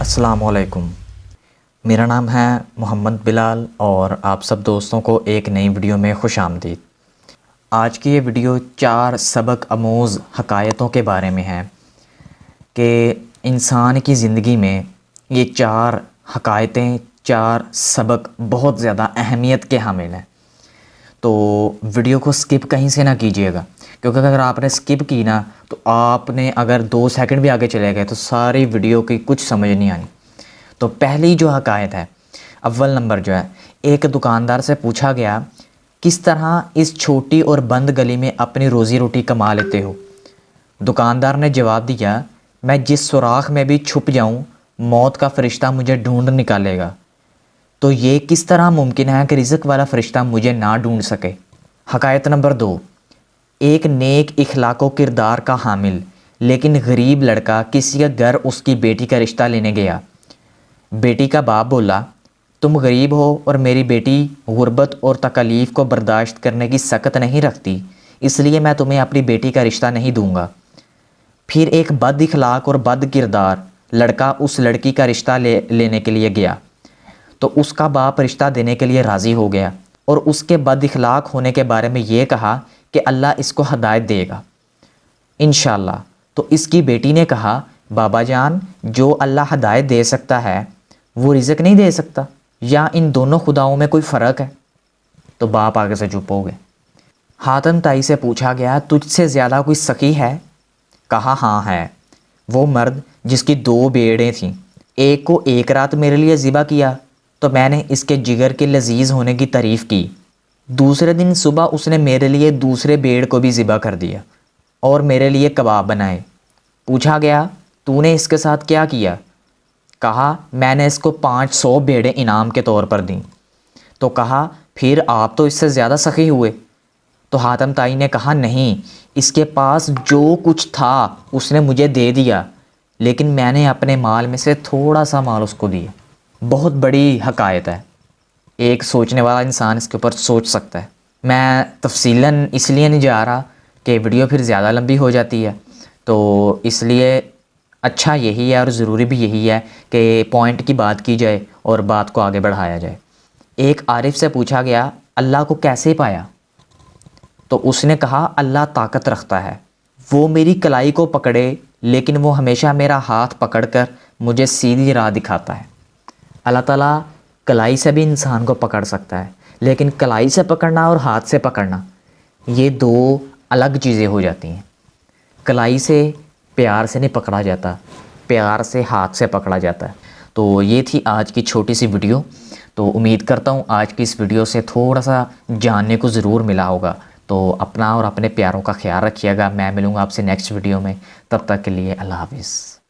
السلام علیکم، میرا نام ہے محمد بلال اور آپ سب دوستوں کو ایک نئی ویڈیو میں خوش آمدید۔ آج کی یہ ویڈیو 4 سبق آموز حکایتوں کے بارے میں ہے کہ انسان کی زندگی میں یہ 4 حکایتیں 4 سبق بہت زیادہ اہمیت کے حامل ہیں، تو ویڈیو کو سکپ کہیں سے نہ کیجیے گا، کیونکہ اگر آپ نے سکپ کی نا تو آپ نے اگر 2 سیکنڈ بھی آگے چلے گئے تو ساری ویڈیو کی کچھ سمجھ نہیں آنی۔ تو پہلی جو حکایت ہے، اول نمبر جو ہے، ایک دکاندار سے پوچھا گیا کس طرح اس چھوٹی اور بند گلی میں اپنی روزی روٹی کما لیتے ہو؟ دکاندار نے جواب دیا، میں جس سوراخ میں بھی چھپ جاؤں موت کا فرشتہ مجھے ڈھونڈ نکالے گا۔ تو یہ کس طرح ممکن ہے کہ رزق والا فرشتہ مجھے نہ ڈھونڈ سکے؟ حکایت نمبر 2، ایک نیک اخلاق و کردار کا حامل لیکن غریب لڑکا کسی کا گھر اس کی بیٹی کا رشتہ لینے گیا۔ بیٹی کا باپ بولا، تم غریب ہو اور میری بیٹی غربت اور تکلیف کو برداشت کرنے کی سخت نہیں رکھتی، اس لیے میں تمہیں اپنی بیٹی کا رشتہ نہیں دوں گا۔ پھر ایک بد اخلاق اور بد کردار لڑکا اس لڑکی کا رشتہ لینے کے لیے گیا، تو اس کا باپ رشتہ دینے کے لیے راضی ہو گیا اور اس کے بد اخلاق ہونے کے بارے میں یہ کہا کہ اللہ اس کو ہدایت دے گا انشاءاللہ۔ تو اس کی بیٹی نے کہا، بابا جان، جو اللہ ہدایت دے سکتا ہے وہ رزق نہیں دے سکتا، یا ان دونوں خداؤں میں کوئی فرق ہے؟ تو باپ آگے سے چپ ہو گئے۔ حاتم تائی سے پوچھا گیا، تجھ سے زیادہ کوئی سخی ہے؟ کہا ہاں ہے، وہ مرد جس کی 2 بھیڑیں تھیں، ایک کو ایک رات میرے لیے ذبح کیا تو میں نے اس کے جگر کے لذیذ ہونے کی تعریف کی، دوسرے دن صبح اس نے میرے لیے دوسرے بھیڑ کو بھی ذبح کر دیا اور میرے لیے کباب بنائے۔ پوچھا گیا، تو نے اس کے ساتھ کیا کیا؟ کہا، میں نے اس کو 500 بھیڑیں انعام کے طور پر دیں۔ تو کہا، پھر آپ تو اس سے زیادہ سخی ہوئے۔ تو حاتم تائی نے کہا، نہیں، اس کے پاس جو کچھ تھا اس نے مجھے دے دیا، لیکن میں نے اپنے مال میں سے تھوڑا سا مال اس کو دیا۔ بہت بڑی حکایت ہے، ایک سوچنے والا انسان اس کے اوپر سوچ سکتا ہے۔ میں تفصیلاً اس لیے نہیں جا رہا کہ ویڈیو پھر زیادہ لمبی ہو جاتی ہے، تو اس لیے اچھا یہی ہے اور ضروری بھی یہی ہے کہ پوائنٹ کی بات کی جائے اور بات کو آگے بڑھایا جائے۔ ایک عارف سے پوچھا گیا، اللہ کو کیسے پایا؟ تو اس نے کہا، اللہ طاقت رکھتا ہے، وہ میری کلائی کو پکڑے لیکن وہ ہمیشہ میرا ہاتھ پکڑ کر مجھے سیدھی راہ دکھاتا ہے۔ اللہ تعالیٰ کلائی سے بھی انسان کو پکڑ سکتا ہے، لیکن کلائی سے پکڑنا اور ہاتھ سے پکڑنا یہ 2 الگ چیزیں ہو جاتی ہیں۔ کلائی سے پیار سے نہیں پکڑا جاتا، پیار سے ہاتھ سے پکڑا جاتا ہے۔ تو یہ تھی آج کی چھوٹی سی ویڈیو، تو امید کرتا ہوں آج کی اس ویڈیو سے تھوڑا سا جاننے کو ضرور ملا ہوگا۔ تو اپنا اور اپنے پیاروں کا خیال رکھیے گا، میں ملوں گا آپ سے نیکسٹ ویڈیو میں، تب تک کے لیے اللہ حافظ۔